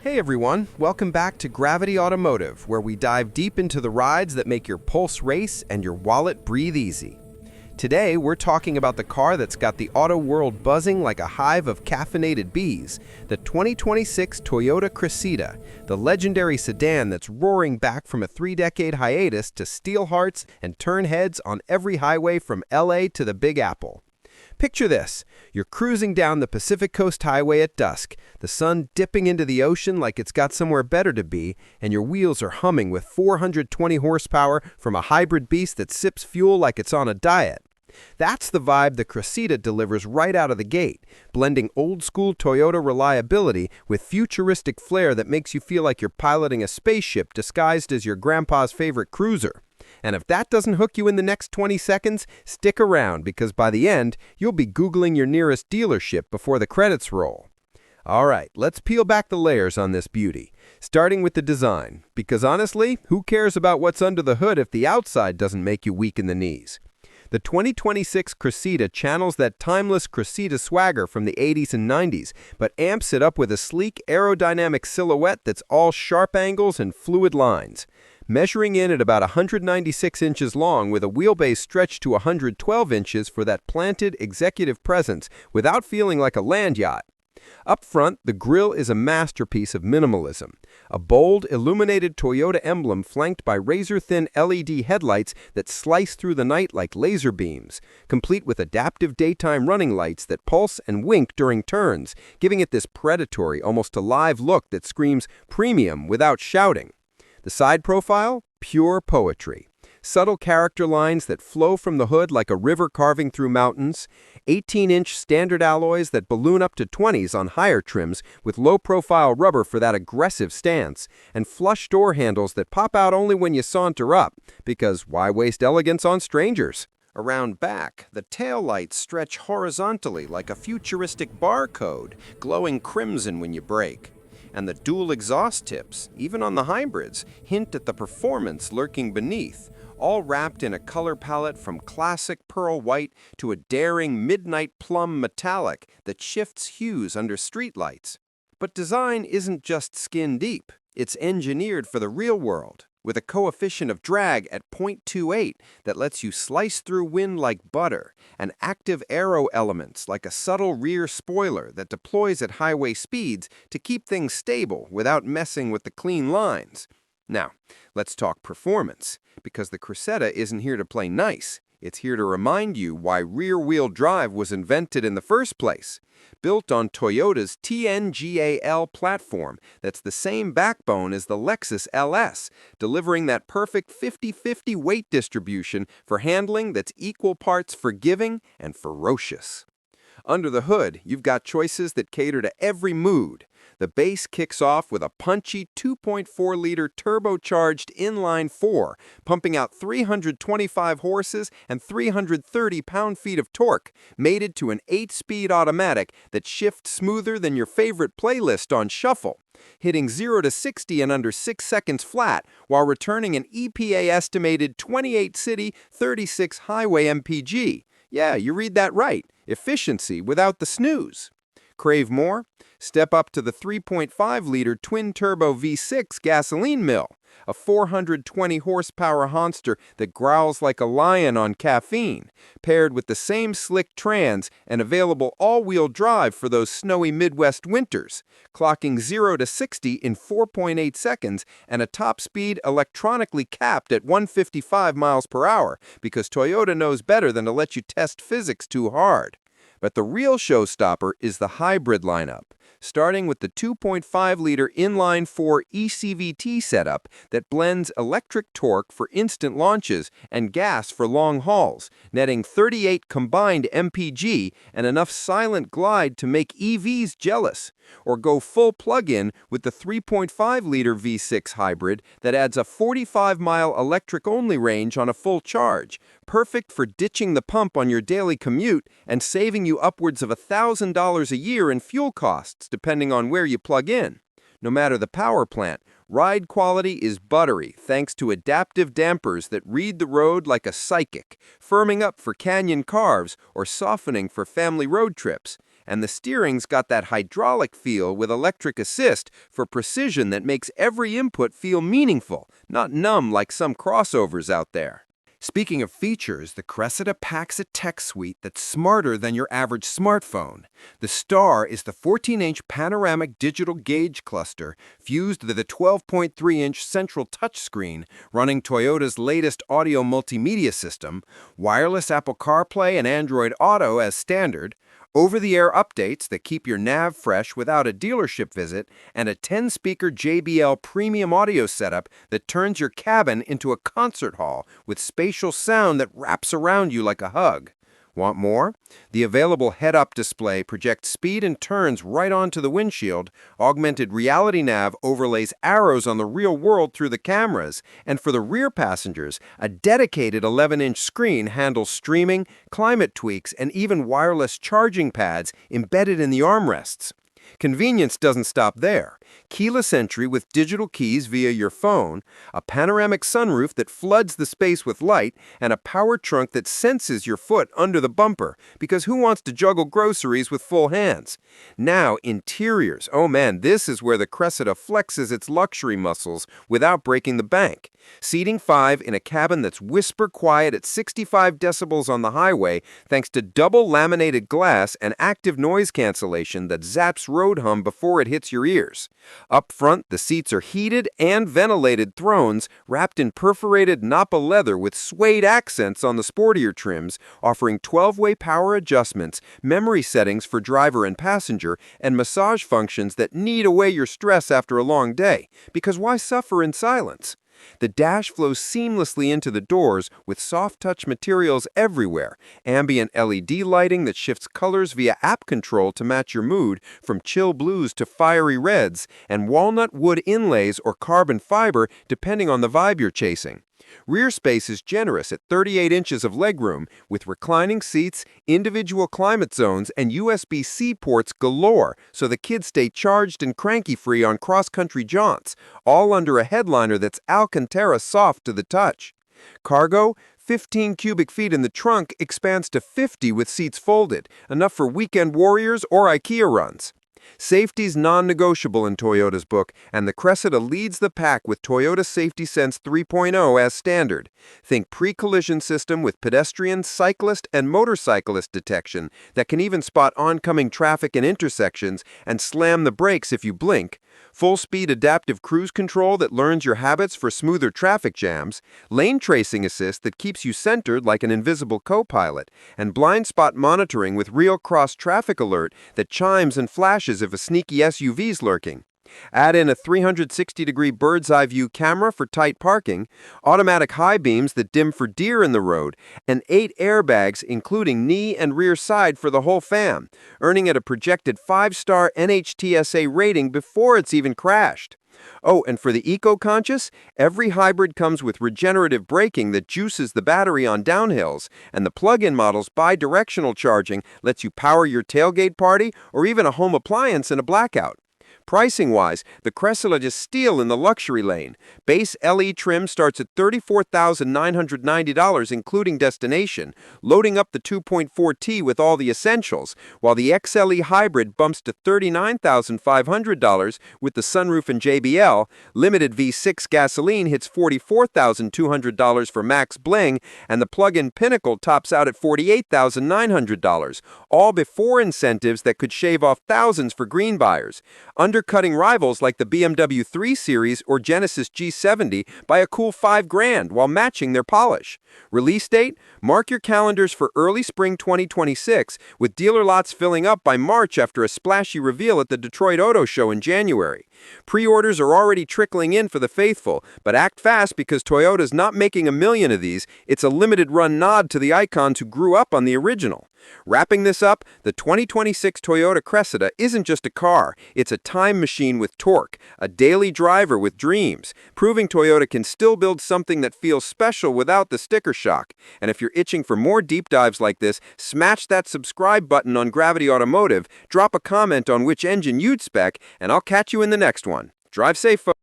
Hey everyone, welcome back to Gravity Automotive, where we dive deep into the rides that make your pulse race and your wallet breathe easy. Today, we're talking about the car that's got the auto world buzzing like a hive of caffeinated bees, the 2026 Toyota Cressida, the legendary sedan that's roaring back from a three-decade hiatus to steal hearts and turn heads on every highway from LA to the Big Apple. Picture this. You're cruising down the Pacific Coast Highway at dusk, the sun dipping into the ocean like it's got somewhere better to be, and your wheels are humming with 420 horsepower from a hybrid beast that sips fuel like it's on a diet. That's the vibe the Cressida delivers right out of the gate, blending old-school Toyota reliability with futuristic flair that makes you feel like you're piloting a spaceship disguised as your grandpa's favorite cruiser. And if that doesn't hook you in the next 20 seconds, stick around because by the end, you'll be Googling your nearest dealership before the credits roll. All right, let's peel back the layers on this beauty, starting with the design, because honestly, who cares about what's under the hood if the outside doesn't make you weak in the knees? The 2026 Cressida channels that timeless Cressida swagger from the 80s and 90s, but amps it up with a sleek aerodynamic silhouette that's all sharp angles and fluid lines. Measuring in at about 196 inches long with a wheelbase stretched to 112 inches for that planted executive presence without feeling like a land yacht. Up front, the grille is a masterpiece of minimalism. A bold, illuminated Toyota emblem flanked by razor-thin LED headlights that slice through the night like laser beams, complete with adaptive daytime running lights that pulse and wink during turns, giving it this predatory, almost alive look that screams premium without shouting. The side profile? Pure poetry. Subtle character lines that flow from the hood like a river carving through mountains, 18-inch standard alloys that balloon up to 20s on higher trims with low-profile rubber for that aggressive stance, and flush door handles that pop out only when you saunter up, because why waste elegance on strangers? Around back, the taillights stretch horizontally like a futuristic barcode, glowing crimson when you brake. And the dual exhaust tips, even on the hybrids, hint at the performance lurking beneath, all wrapped in a color palette from classic pearl white to a daring midnight plum metallic that shifts hues under streetlights. But design isn't just skin deep, it's engineered for the real world, with a coefficient of drag at 0.28 that lets you slice through wind like butter, and active aero elements like a subtle rear spoiler that deploys at highway speeds to keep things stable without messing with the clean lines. Now, let's talk performance, because the Cressida isn't here to play nice. It's here to remind you why rear-wheel drive was invented in the first place. Built on Toyota's TNGA platform that's the same backbone as the Lexus LS, delivering that perfect 50-50 weight distribution for handling that's equal parts forgiving and ferocious. Under the hood, you've got choices that cater to every mood. The base kicks off with a punchy 2.4-liter turbocharged inline-4, pumping out 325 horses and 330 pound-feet of torque, mated to an 8-speed automatic that shifts smoother than your favorite playlist on shuffle, hitting 0 to 60 in under 6 seconds flat while returning an EPA-estimated 28 city, 36 highway MPG. Yeah, you read that right. Efficiency without the snooze. Crave more? Step up to the 3.5-liter twin-turbo V6 gasoline mill, a 420-horsepower honster that growls like a lion on caffeine, paired with the same slick trans and available all-wheel drive for those snowy Midwest winters, clocking 0 to 60 in 4.8 seconds and a top speed electronically capped at 155 miles per hour because Toyota knows better than to let you test physics too hard. But the real showstopper is the hybrid lineup, starting with the 2.5-liter inline-4 eCVT setup that blends electric torque for instant launches and gas for long hauls, netting 38 combined MPG and enough silent glide to make EVs jealous. Or go full plug-in with the 3.5-liter V6 hybrid that adds a 45-mile electric-only range on a full charge, perfect for ditching the pump on your daily commute and saving you upwards of $1,000 a year in fuel costs, depending on where you plug in. No matter the power plant, ride quality is buttery thanks to adaptive dampers that read the road like a psychic, firming up for canyon carves or softening for family road trips. and the steering's got that hydraulic feel with electric assist for precision that makes every input feel meaningful, not numb like some crossovers out there. Speaking of features, the Cressida packs a tech suite that's smarter than your average smartphone. The star is the 14-inch panoramic digital gauge cluster fused with a 12.3-inch central touchscreen running Toyota's latest audio multimedia system, wireless Apple CarPlay and Android Auto as standard, over-the-air updates that keep your nav fresh without a dealership visit, and a 10-speaker JBL premium audio setup that turns your cabin into a concert hall with spatial sound that wraps around you like a hug. Want more? The available head-up display projects speed and turns right onto the windshield, augmented reality nav overlays arrows on the real world through the cameras, and for the rear passengers, a dedicated 11-inch screen handles streaming, climate tweaks, and even wireless charging pads embedded in the armrests. Convenience doesn't stop there. Keyless entry with digital keys via your phone, a panoramic sunroof that floods the space with light, and a power trunk that senses your foot under the bumper, because who wants to juggle groceries with full hands? Now, interiors. Oh man, this is where the Cressida flexes its luxury muscles without breaking the bank. Seating 5 in a cabin that's whisper quiet at 65 decibels on the highway thanks to double laminated glass and active noise cancellation that zaps road hum before it hits your ears. Up front, the seats are heated and ventilated thrones wrapped in perforated Napa leather with suede accents on the sportier trims, offering 12-way power adjustments, memory settings for driver and passenger, and massage functions that knead away your stress after a long day. Because why suffer in silence? The dash flows seamlessly into the doors with soft-touch materials everywhere, ambient LED lighting that shifts colors via app control to match your mood from chill blues to fiery reds, and walnut wood inlays or carbon fiber depending on the vibe you're chasing. Rear space is generous at 38 inches of legroom with reclining seats, individual climate zones, and USB-C ports galore so the kids stay charged and cranky-free on cross-country jaunts, all under a headliner that's Alcantara soft to the touch. Cargo, 15 cubic feet in the trunk, expands to 50 with seats folded, enough for weekend warriors or IKEA runs. Safety's non-negotiable in Toyota's book, and the Cressida leads the pack with Toyota Safety Sense 3.0 as standard. Think pre-collision system with pedestrian, cyclist, and motorcyclist detection that can even spot oncoming traffic in intersections and slam the brakes if you blink. Full-speed adaptive cruise control that learns your habits for smoother traffic jams, lane tracing assist that keeps you centered like an invisible co-pilot, and blind spot monitoring with real cross-traffic alert that chimes and flashes if a sneaky SUV's lurking. Add in a 360-degree bird's-eye view camera for tight parking, automatic high beams that dim for deer in the road, and 8 airbags including knee and rear side for the whole fam, earning it a projected 5-star NHTSA rating before it's even crashed. Oh, and for the eco-conscious, every hybrid comes with regenerative braking that juices the battery on downhills, and the plug-in model's bi-directional charging lets you power your tailgate party or even a home appliance in a blackout. Pricing-wise, the Cressida is steal in the luxury lane. Base LE trim starts at $34,990 including destination, loading up the 2.4T with all the essentials, while the XLE hybrid bumps to $39,500 with the sunroof and JBL. Limited V6 gasoline hits $44,200 for max bling, and the plug-in Pinnacle tops out at $48,900, all before incentives that could shave off thousands for green buyers, undercutting rivals like the BMW 3 Series or Genesis G70 by a cool $5,000 while matching their polish. Release date? Mark your calendars for early spring 2026, with dealer lots filling up by March after a splashy reveal at the Detroit Auto Show in January. Pre-orders are already trickling in for the faithful, but act fast because Toyota's not making a million of these. It's a limited-run nod to the icons who grew up on the original. Wrapping this up, the 2026 Toyota Cressida isn't just a car, it's a time machine with torque, a daily driver with dreams, proving Toyota can still build something that feels special without the sticker shock. And if you're itching for more deep dives like this, smash that subscribe button on Gravity Automotive, drop a comment on which engine you'd spec, and I'll catch you in the next one. Drive safe, folks.